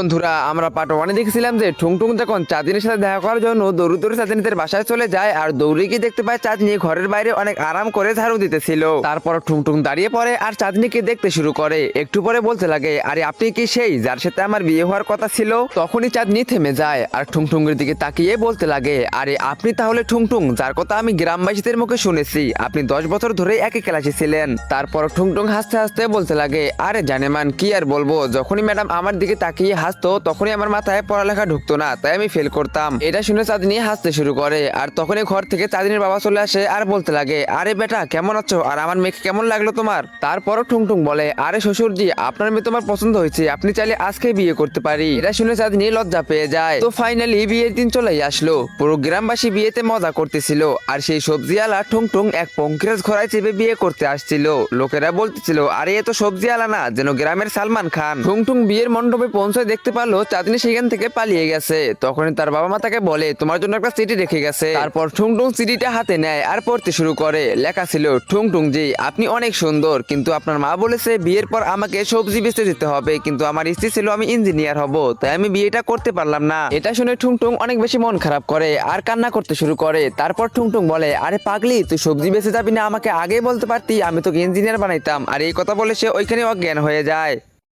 বন্ধুরা আমরা পার্ট ওয়ানে দেখেছিলাম যে ঠুংঠুং যখন চাঁদনির সাথে দেখা করার জন্য দৌড়ে দৌড়ে চাঁদনিদের বাসায় চলে যায় আর দৌড়ে গিয়ে দেখতে পায় চাঁদনি ঘরের বাইরে অনেক আরাম করে ঝাড়ু দিতেছিল। তারপর ঠুংঠুং দাঁড়িয়ে পড়ে আর চাঁদনিকে দেখতে শুরু করে। একটু পরে বলতে লাগে, আরে আপনি কি সেই যার সাথে আমার বিয়ে হওয়ার কথা ছিল? তখনই চাঁদনি থেমে যায় আর ঠুংঠুংয়ের দিকে তাকিয়ে বলতে লাগে, আরে আপনি তাহলে ঠুংঠুং যার কথা আমি গ্রামবাসীদের মুখে শুনেছি। আপনি 10 বছর ধরে একই ক্লাসে ছিলেন। তারপর ঠুংঠুং হাসতে হাসতে বলতে লাগে, আরে জানেমান কি আর বলবো, যখনই ম্যাডাম আমার দিকে তাকিয়ে হাসতো তখনই আমার মাথায় পড়ালেখা ঢুকতো না, তাই আমি ফেল করতাম। এটা শুনে চাঁদনি হাসতে শুরু করে আর তখনই ঘর থেকে চাঁদনির বাবা চলে আসে আর বলতে লাগে, আরে বেটা কেমন আছো আর আমার মেয়েকে কেমন লাগলো তোমার? তারপরও ঠুংঠুং বলে, আরে শ্বশুরজি আপনার মেয়ে তোমার পছন্দ হয়েছে, আপনি চাইলে আজকে বিয়ে করতে পারি। এটা শুনে চাঁদনি লজ্জা পেয়ে যায়। তো ফাইনালি বিয়ের দিন চলেই আসলো। পুরো গ্রামবাসী বিয়েতে মজা করতেছিল আর সেই সবজিওয়ালা ঠুংঠুং এক পঙ্কিরাজ ঘোড়ায় চেপে বিয়ে করতে আসছিল। লোকেরা বলতেছিল, আরে এ তো সবজিওয়ালা না, যেন গ্রামের সালমান খান। ঠুংঠুং বিয়ের মণ্ডপে পৌঁছে দেখতে পারলো চাঁদনি সেখান থেকে পালিয়ে গেছে। তখনই তার বাবা মা তাকে বলে, তোমার জন্য একটা চিঠি রেখে গেছে। তারপর ঠুংঠুং চিঠিটা হাতে নেয় আর পড়তে শুরু করে। লেখা ছিল, ঠুংঠুং জি আপনি অনেক সুন্দর, কিন্তু আপনার মা বলেছে বিয়ের পর আমাকে সবজি বেচতে যেতে হবে, কিন্তু আমার ইচ্ছে ছিল আমি ইঞ্জিনিয়ার হব, তাই আমি বিয়েটা করতে পারলাম না। এটা শুনে ঠুংঠুং অনেক বেশি মন খারাপ করে আর কান্না করতে শুরু করে। তারপর ঠুংঠুং বলে, আরে পাগলি তুই সবজি বেচে যাবি না, আমাকে আগে বলতে পারতি, আমি তোকে ইঞ্জিনিয়ার বানাইতাম। আর এই কথা বলে সে ওইখানে অজ্ঞান হয়ে যায়।